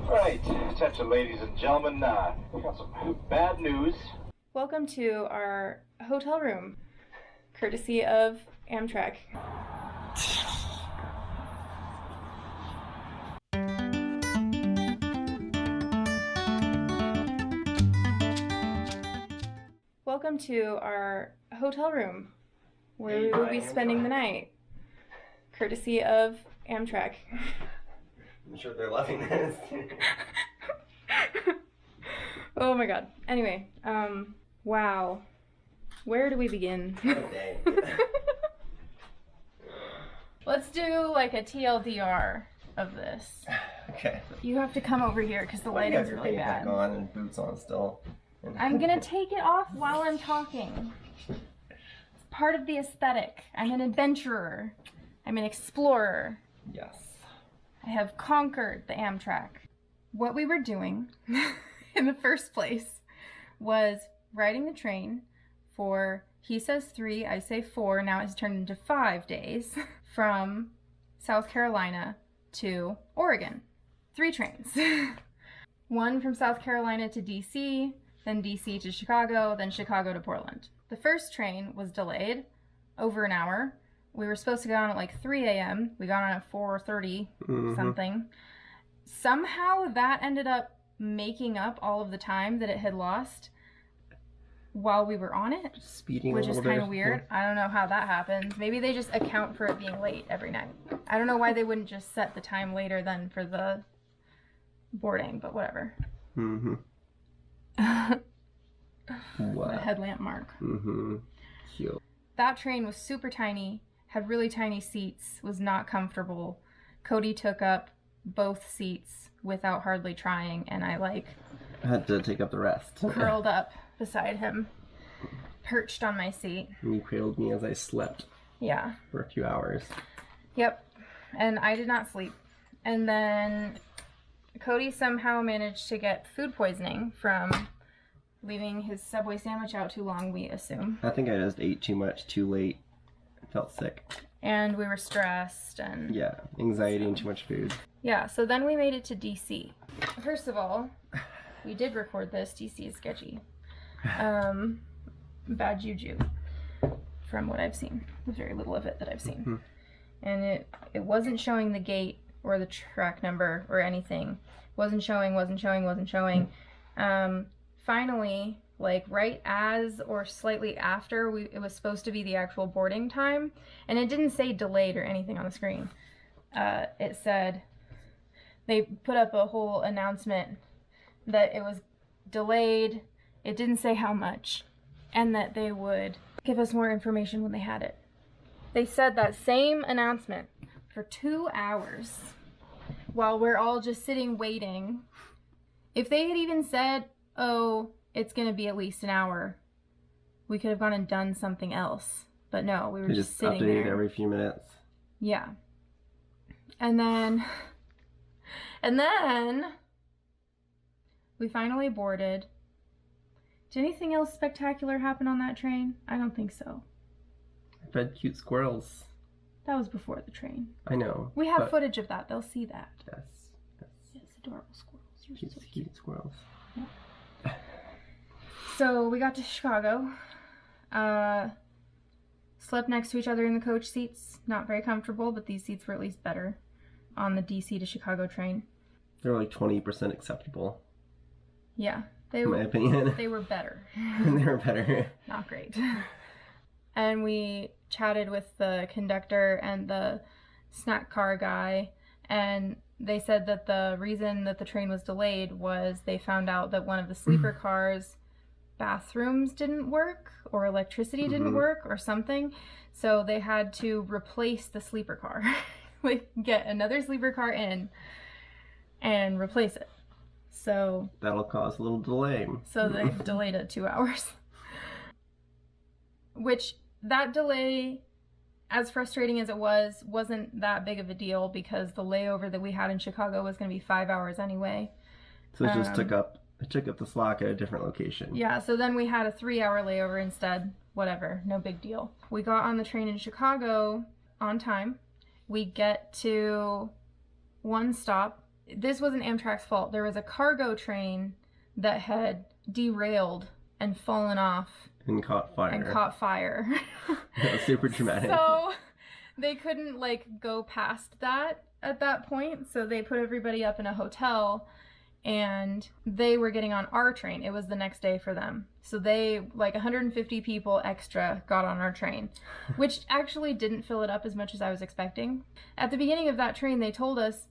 Right, attention ladies and gentlemen, we got some bad news. Welcome to our hotel room, courtesy of Amtrak. Welcome to our hotel room, where we will be spending the night, courtesy of Amtrak. I'm sure they're loving this. Oh my god. Anyway, wow. Where do we begin? Let's do like a TLDR of this. Okay. You have to come over here because the lighting's really bad. Back on and boots on still. I'm gonna take it off while I'm talking. It's part of the aesthetic. I'm an adventurer. I'm an explorer. Yes. I have conquered the Amtrak. What we were doing in the first place was riding the train for, he says 3, I say 4, now it's turned into 5 days, from South Carolina to Oregon. 3 trains. One from South Carolina to DC, then DC to Chicago, then Chicago to Portland. The first train was delayed over an hour. We were supposed to get on at like 3 a.m. We got on at 4:30 something. Somehow that ended up making up all of the time that it had lost while we were on it. Speeding which a is little kind of bit. weird. I don't know how that happens. Maybe they just account for it being late every night. I don't know why they wouldn't just set the time later than for the boarding, but whatever. Mm-hmm. Wow. The headlamp mark. Mm-hmm. Cute. That train was super tiny, had really tiny seats, was not comfortable. Cody took up both seats without hardly trying, and I had to take up the rest. curled up beside him, perched on my seat. And you cradled me as I slept. Yeah. For a few hours. Yep. And I did not sleep. And then Cody somehow managed to get food poisoning from leaving his Subway sandwich out too long, we assume. I think I just ate too much too late. I felt sick. And we were stressed and... Yeah, anxiety and too much food. Yeah, so then we made it to DC. First of all, we did record this. DC is sketchy. Bad juju, from what I've seen. There's very little of it that I've seen. Mm-hmm. And it wasn't showing the gate or the track number or anything. Wasn't showing. Finally, like right as or slightly after it was supposed to be the actual boarding time, and it didn't say delayed or anything on the screen. It said, they put up a whole announcement that it was delayed, it didn't say how much, and that they would give us more information when they had it. They said that same announcement for 2 hours while we're all just sitting waiting. If they had even said, oh, it's gonna be at least an hour, we could have gone and done something else. But no, we were just sitting updated there. every few minutes. Yeah. And then we finally boarded. Did anything else spectacular happen on that train? I don't think so. I fed cute squirrels. That was before the train. I know. We have footage of that. They'll see that. Yes. Yes, adorable squirrels. You're so cute. Cute squirrels. Yeah. So we got to Chicago. Slept next to each other in the coach seats. Not very comfortable, but these seats were at least better on the DC to Chicago train. They're like 20% acceptable. Yeah. In my opinion. They were better. They were better. Not great. And we chatted with the conductor and the snack car guy, and they said that the reason that the train was delayed was they found out that one of the sleeper cars' bathrooms didn't work, or electricity didn't work, or something. So they had to replace the sleeper car. Like, get another sleeper car in and replace it. So that'll cause a little delay. So they delayed it 2 hours. Which, that delay, as frustrating as it was, wasn't that big of a deal because the layover that we had in Chicago was going to be 5 hours anyway. So it just took up the slack at a different location. Yeah, so then we had a 3-hour layover instead. Whatever, no big deal. We got on the train in Chicago on time. We get to one stop this wasn't Amtrak's fault. There was a cargo train that had derailed and fallen off. And caught fire. That was super dramatic. So they couldn't like go past that at that point. So they put everybody up in a hotel and they were getting on our train. It was the next day for them. So they, like 150 people extra got on our train, which actually didn't fill it up as much as I was expecting. At the beginning of that train, they told us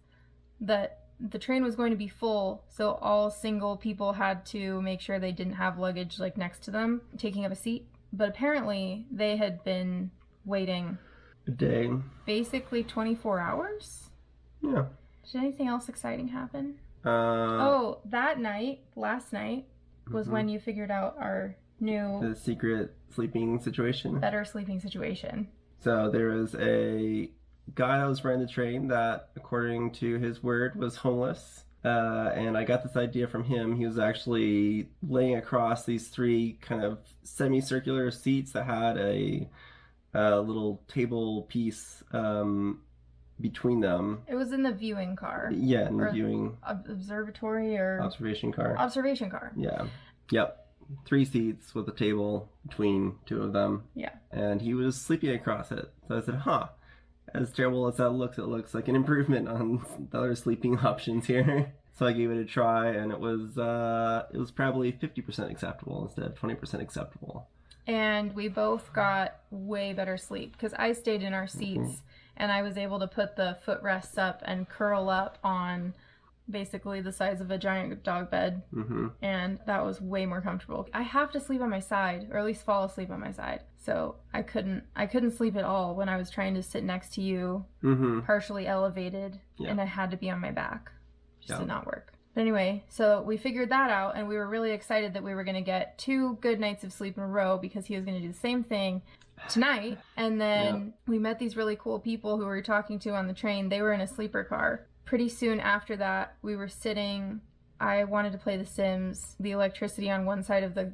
that the train was going to be full, so all single people had to make sure they didn't have luggage like next to them, taking up a seat. But apparently they had been waiting a day. Basically 24 hours? Yeah. Did anything else exciting happen? That night, last night, was when you figured out our new... The secret sleeping situation. Better sleeping situation. So there was a guy that was running the train that, according to his word, was homeless. And I got this idea from him. He was actually laying across these 3 kind of semicircular seats that had a little table piece between them. It was in the viewing car. Yeah, in the viewing... Observatory or... Observation car. Observation car. Yeah. Yep. 3 seats with a table between 2 of them. Yeah. And he was sleeping across it. So I said, as terrible as that looks, it looks like an improvement on the other sleeping options here. So I gave it a try, and it was probably 50% acceptable instead of 20% acceptable. And we both got way better sleep because I stayed in our seats and I was able to put the footrests up and curl up on basically the size of a giant dog bed. And that was way more comfortable. I have to sleep on my side, or at least fall asleep on my side. So I couldn't sleep at all when I was trying to sit next to you, partially elevated, and I had to be on my back. Just did not work. But anyway, so we figured that out, and we were really excited that we were going to get 2 good nights of sleep in a row because he was going to do the same thing tonight. And then we met these really cool people who we were talking to on the train. They were in a sleeper car. Pretty soon after that, we were sitting. I wanted to play The Sims. The electricity on one side of the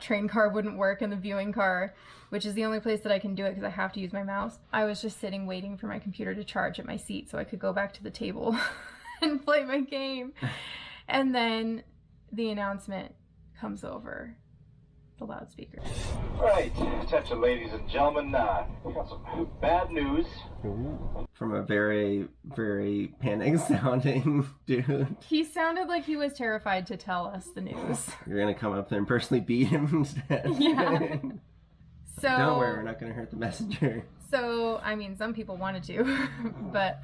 train car wouldn't work in the viewing car, which is the only place that I can do it because I have to use my mouse. I was just sitting waiting for my computer to charge at my seat so I could go back to the table and play my game. And then the announcement comes over the loudspeaker. Right, attention ladies and gentlemen, we got some bad news. From a very, very panicked sounding dude. He sounded like he was terrified to tell us the news. You're gonna come up there and personally beat him instead. Yeah. So don't worry, we're not gonna hurt the messenger. So, I mean, some people wanted to, but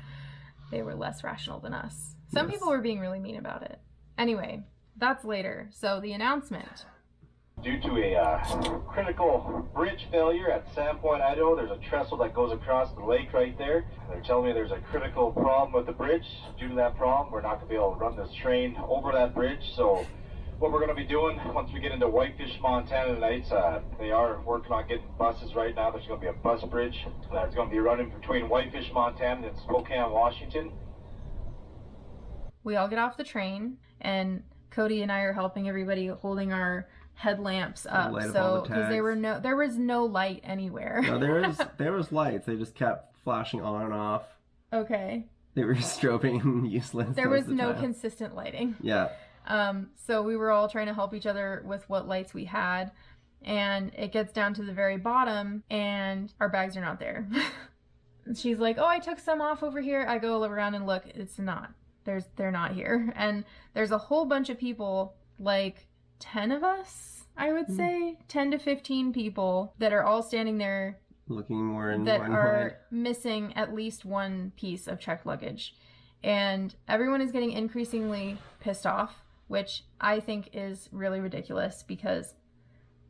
they were less rational than us. Some people were being really mean about it. Anyway, that's later. So the announcement. Due to a critical bridge failure at Sandpoint, Idaho, there's a trestle that goes across the lake right there. They're telling me there's a critical problem with the bridge. Due to that problem, we're not going to be able to run this train over that bridge. So what we're going to be doing once we get into Whitefish, Montana tonight, they are working on getting buses right now. There's going to be a bus bridge that's going to be running between Whitefish, Montana and Spokane, Washington. We all get off the train, and Cody and I are helping everybody holding our headlamps up, so because there was no light anywhere. No, there was lights. They just kept flashing on and off. Okay. They were strobing useless. There was no consistent lighting. Yeah. So we were all trying to help each other with what lights we had, and it gets down to the very bottom, and our bags are not there. She's like, "Oh, I took some off over here." I go around and look. It's not. They're not here, and there's a whole bunch of people, like 10 of us, I would say, 10 to 15 people that are all standing there looking more and that more are missing at least one piece of checked luggage. And everyone is getting increasingly pissed off, which I think is really ridiculous because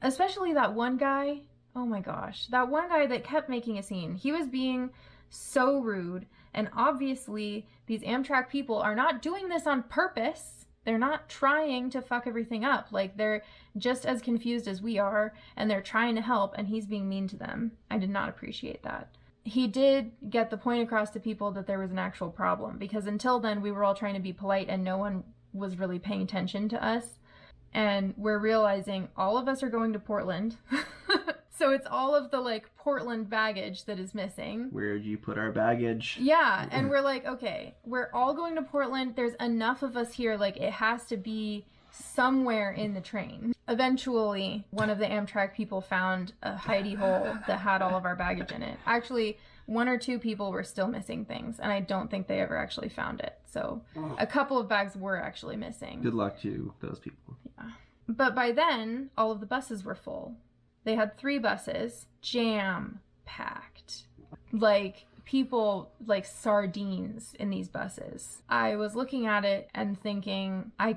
especially that one guy, oh my gosh, that one guy that kept making a scene. He was being so rude, and obviously these Amtrak people are not doing this on purpose. They're not trying to fuck everything up. Like, they're just as confused as we are, and they're trying to help, and he's being mean to them. I did not appreciate that. He did get the point across to people that there was an actual problem, because until then we were all trying to be polite and no one was really paying attention to us. And we're realizing all of us are going to Portland. So it's all of the like Portland baggage that is missing. Where'd you put our baggage? Yeah, and we're like, okay, we're all going to Portland. There's enough of us here. Like, it has to be somewhere in the train. Eventually, one of the Amtrak people found a hidey hole that had all of our baggage in it. Actually, 1 or 2 people were still missing things, and I don't think they ever actually found it. So a couple of bags were actually missing. Good luck to those people. Yeah. But by then, all of the buses were full. They had 3 buses, jam-packed. Like, people like sardines in these buses. I was looking at it and thinking, I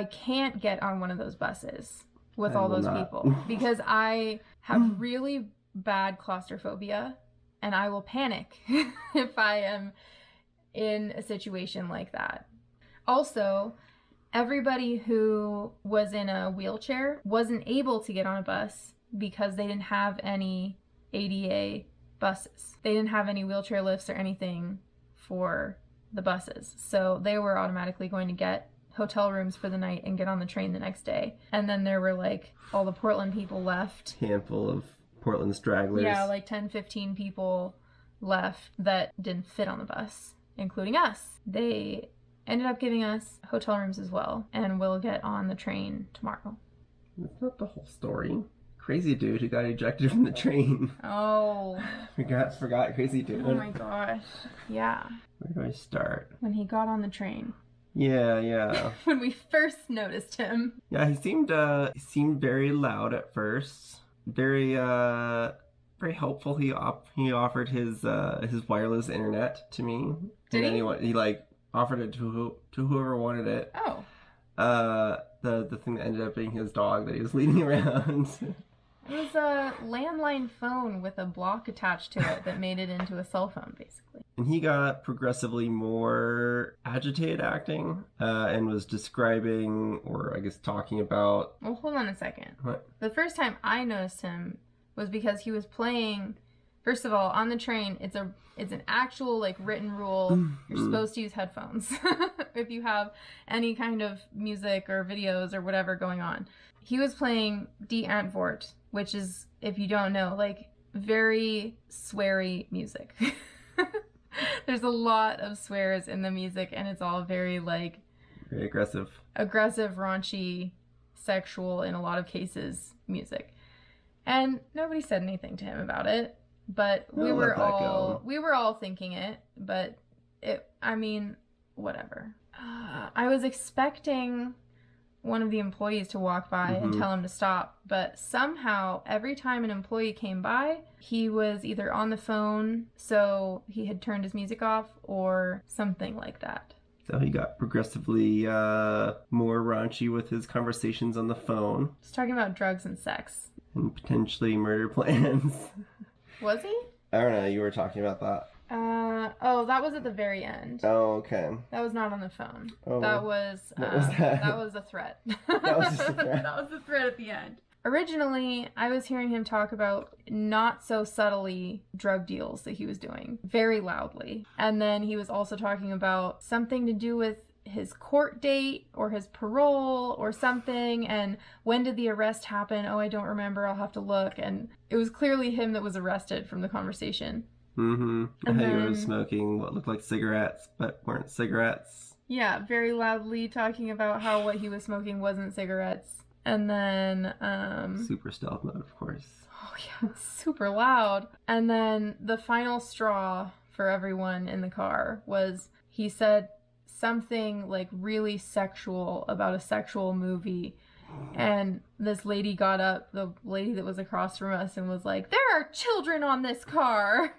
can't get on one of those buses with all those people because I have really bad claustrophobia and I will panic if I am in a situation like that. Also, everybody who was in a wheelchair wasn't able to get on a bus because they didn't have any ADA buses. They didn't have any wheelchair lifts or anything for the buses. So they were automatically going to get hotel rooms for the night and get on the train the next day. And then there were like all the Portland people left. Handful of Portland stragglers. Yeah, like 10, 15 people left that didn't fit on the bus, including us. They ended up giving us hotel rooms as well, and we'll get on the train tomorrow. That's not the whole story. Crazy dude who got ejected from the train. Oh. Forgot crazy dude. Oh my gosh. Yeah. Where do I start? When he got on the train. Yeah. When we first noticed him. Yeah, he seemed very loud at first. Very helpful. He offered his wireless internet to me. Did he? He like offered it to whoever wanted it. Oh. The thing that ended up being his dog that he was leading around. It was a landline phone with a block attached to it that made it into a cell phone, basically. And he got progressively more agitated acting, and was describing, or I guess talking about... Well, hold on a second. What? The first time I noticed him was because he was playing... First of all, on the train, it's an actual like written rule. You're supposed to use headphones if you have any kind of music or videos or whatever going on. He was playing Die Antwoord, which is, if you don't know, like very sweary music. There's a lot of swears in the music, and it's all very like very aggressive, raunchy, sexual in a lot of cases music. And nobody said anything to him about it. But we were all thinking it, but whatever. I was expecting one of the employees to walk by and tell him to stop, but somehow every time an employee came by, he was either on the phone, so he had turned his music off, or something like that. So he got progressively more raunchy with his conversations on the phone. Just talking about drugs and sex. And potentially murder plans. Was he? I don't know, you were talking about that. That was at the very end. Oh, okay. That was not on the phone. Oh, that was that? That was a threat. That was just a threat. That was the threat at the end. Originally, I was hearing him talk about not so subtly drug deals that he was doing very loudly. And then he was also talking about something to do with his court date or his parole or something, and when did the arrest happen? Oh, I don't remember, I'll have to look. And it was clearly him that was arrested from the conversation. And he was smoking what looked like cigarettes but weren't cigarettes. Yeah, very loudly talking about how what he was smoking wasn't cigarettes. And then super stealth mode, of course. Oh yeah, super loud. And then the final straw for everyone in the car was he said something like really sexual about a sexual movie, and this lady got up, the lady that was across from us, and was like, "There are children on this car."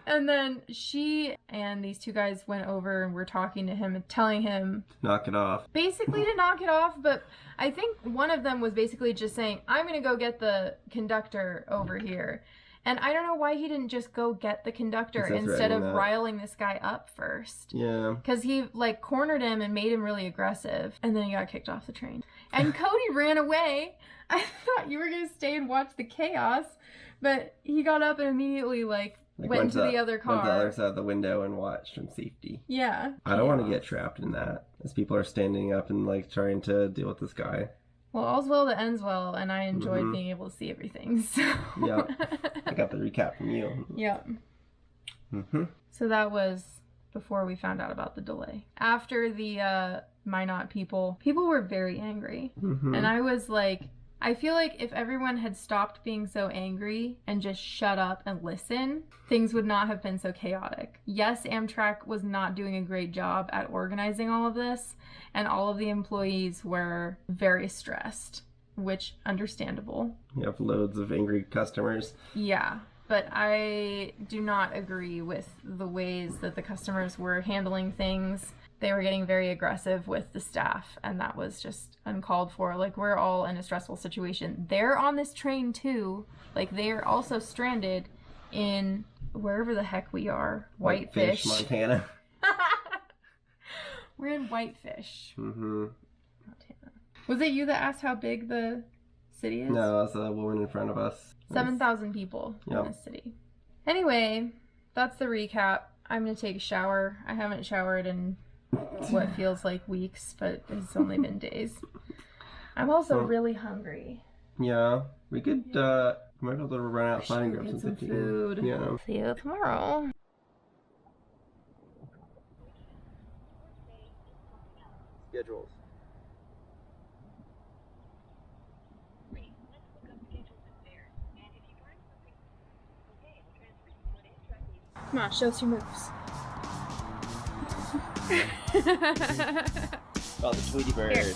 And then she and these 2 guys went over and were talking to him and telling him knock it off, basically to knock it off. But I think one of them was basically just saying, "I'm gonna go get the conductor over here." And I don't know why he didn't just go get the conductor instead of riling this guy up first. Yeah. Because he, like, cornered him and made him really aggressive. And then he got kicked off the train. And Cody ran away. I thought you were going to stay and watch the chaos. But he got up and immediately, went into the other car. Went to the other side of the window and watched from safety. Yeah. I don't want to get trapped in that. As people are standing up and, trying to deal with this guy. Well, all's well that ends well, and I enjoyed being able to see everything. So. Yeah, I got the recap from you. Yep. So that was before we found out about the delay. After the Minot people were very angry. And I was like, I feel like if everyone had stopped being so angry and just shut up and listen, things would not have been so chaotic. Yes, Amtrak was not doing a great job at organizing all of this, and all of the employees were very stressed, which understandable. You have loads of angry customers. Yeah, but I do not agree with the ways that the customers were handling things. They were getting very aggressive with the staff, and that was just uncalled for. Like, we're all in a stressful situation. They're on this train too. Like, they're also stranded in wherever the heck we are. Whitefish, Montana. We're in Whitefish, Mm-hmm. Montana. Was it you that asked how big the city is? No, that's a woman in front of us. 7,000 people in this city. Anyway, that's the recap. I'm going to take a shower. I haven't showered in what feels like weeks, but it's only been days. I'm also really hungry. Yeah, we could, might be able to run outside and grab some food. Yeah. See you tomorrow. Schedules. Come on, show us your moves. Oh, the Tweety Bird. Here.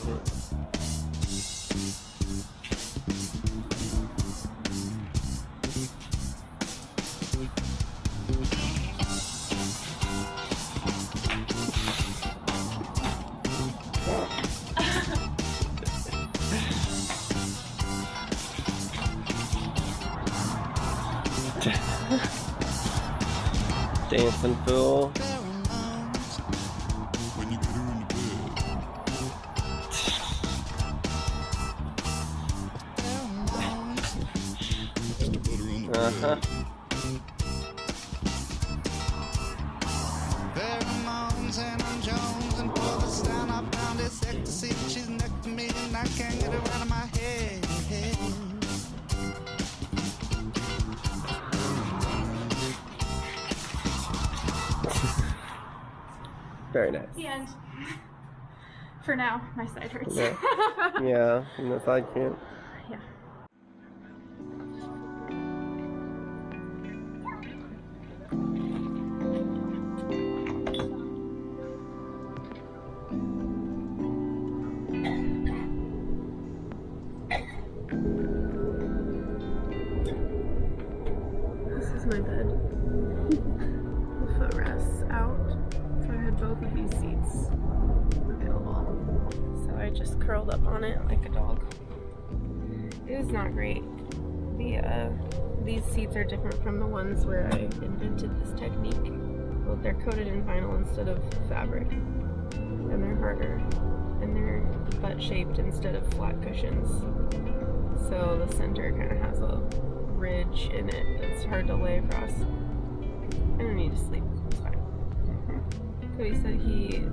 Dancing fool. Uh-huh. Pheromones and I'm Jones and for the sound I found it sexy. She's next to me and I can't get her out of my head. Very nice. The end. For now, my side hurts. Yeah, yeah, and the side can't. Yeah. This is my bed. The footrests out. So I had both of these seats available. So I just curled up on it like a dog. It was not great. These seats are different from the ones where I invented this technique. Well, they're coated in vinyl instead of fabric. And they're harder. And they're butt-shaped instead of flat cushions. So the center kind of has a ridge in it that's hard to lay across. I don't need to sleep. It's fine. Cody said he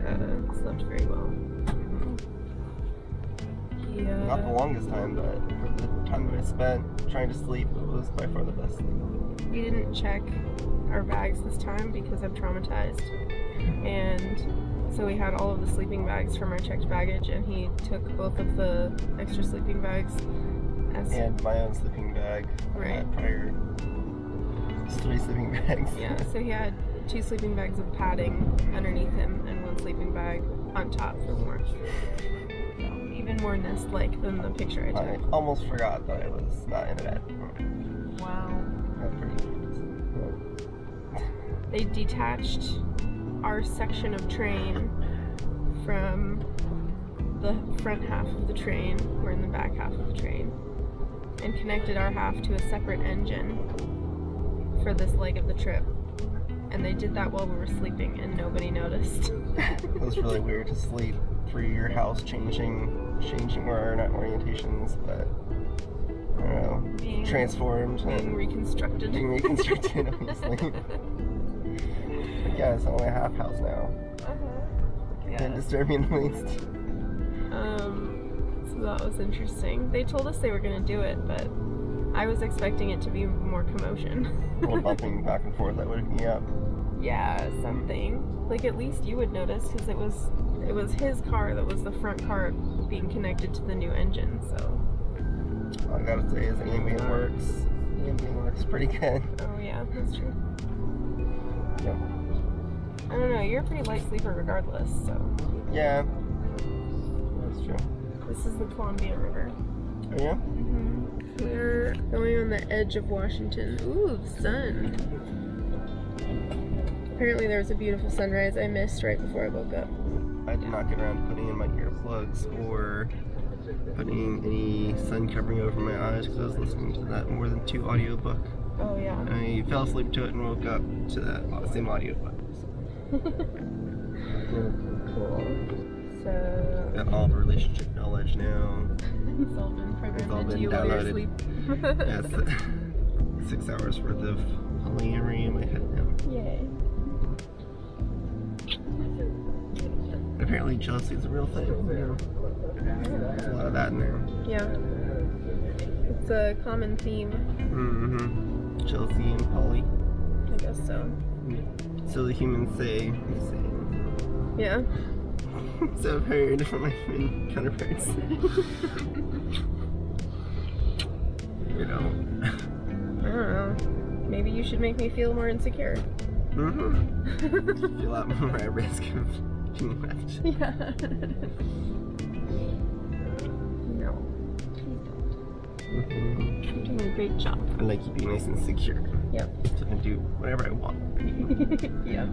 slept very well. Not the longest time, but for the time that I spent trying to sleep, it was by far the best sleep. We didn't check our bags this time because I'm traumatized. And so we had all of the sleeping bags from our checked baggage, and he took both of the extra sleeping bags and my own sleeping bag. Right. Prior. Just 3 sleeping bags. Yeah, so he had 2 sleeping bags of padding underneath him and 1 sleeping bag on top for warmth. Even more nest-like than the picture I took. I almost forgot that I was not in a bed. Wow. That's pretty They detached our section of train from the front half of the train. We're in the back half of the train. And connected our half to a separate engine for this leg of the trip. And they did that while we were sleeping and nobody noticed. It was really weird to sleep through your house changing where not orientations, but I don't know, transformed being and reconstructed. Being reconstructed, obviously. But yeah, it's only a half house now. Yeah. Can't disturb me in the least. So That was interesting. They told us they were going to do it, but I was expecting it to be more commotion. Or bumping back and forth, that would, yeah. Yeah, something. Like, at least you would notice, because it was his car that was the front car being connected to the new engine, so. All I gotta say is ambient works. Ambient works pretty good. Oh yeah, that's true. Yep. I don't know, you're a pretty light sleeper regardless, so. Yeah. That's true. This is the Columbia River. Oh yeah? Mm-hmm. We're going on the edge of Washington. Ooh, the sun. Apparently there was a beautiful sunrise I missed right before I woke up. I did not get around to putting in my earplugs or putting any sun covering over my eyes because I was listening to that more than 2 audiobook. Oh yeah. I fell asleep to it and woke up to that same audiobook. Cool. So Got all the relationship knowledge now. it's all been It's all programmed into been you while you're downloaded. asleep. Yes. 6 hours worth of polyamory in my head now. Yay. Apparently jealousy is a real thing. There's a lot of that in there. Yeah. It's a common theme. Mm-hmm. Jealousy and poly. I guess so. So the humans say. Yeah. So I've heard from my human counterparts. You know. I don't know. Maybe you should make me feel more insecure. Mm-hmm. Feel a lot more at risk of being left. Yeah. No. Mm-hmm. You're doing a great job. I like you being nice and secure. Yep. So I can do whatever I want. Yeah.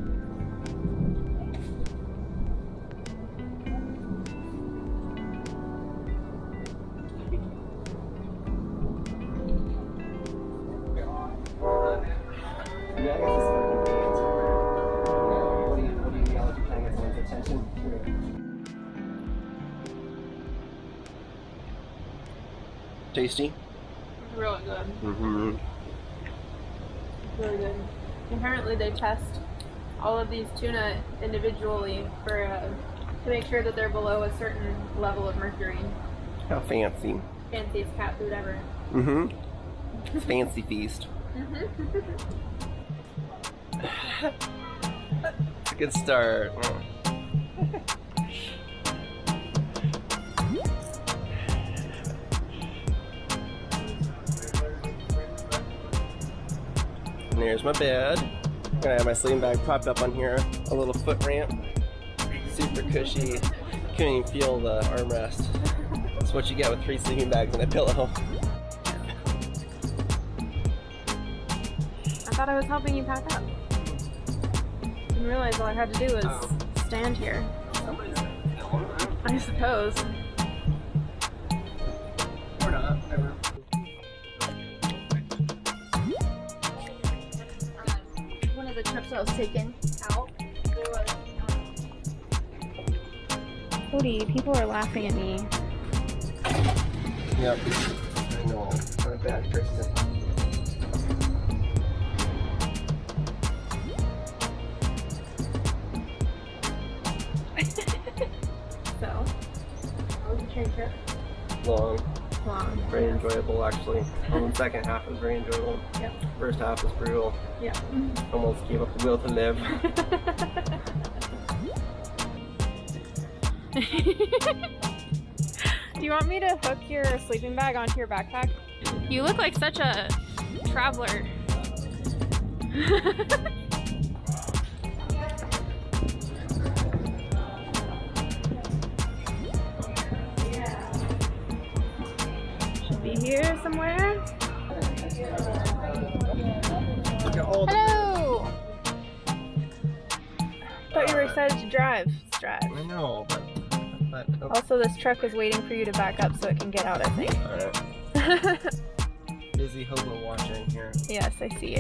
Tasty? Really good. Mm-hmm. Really good. Apparently they test all of these tuna individually for to make sure that they're below a certain level of mercury. How fancy. Fanciest cat food ever. Mm-hmm. Fancy feast. It's a good start. And there's my bed. I'm gonna have my sleeping bag propped up on here. A little foot ramp. Super cushy. Couldn't even feel the armrest. That's what you get with 3 sleeping bags and a pillow. I thought I was helping you pack up. Didn't realize all I had to do was stand here. I suppose. Or not, whatever. One of the trips I was taking out, there was Cody, people are laughing at me. Yep. I know. I'm a bad person. So, how was the train trip? Long. Long. Very enjoyable, actually. The second half was very enjoyable. Yep. First half was brutal. Yeah. Almost gave up the will to live. Do you want me to hook your sleeping bag onto your backpack? You look like such a traveler. Should be here somewhere. Hello! Thought you were excited to drive. Let's drive. I know, but oh. Also, this truck is waiting for you to back up so it can get out, I think. Alright. Busy hobo watching here. Yes, I see.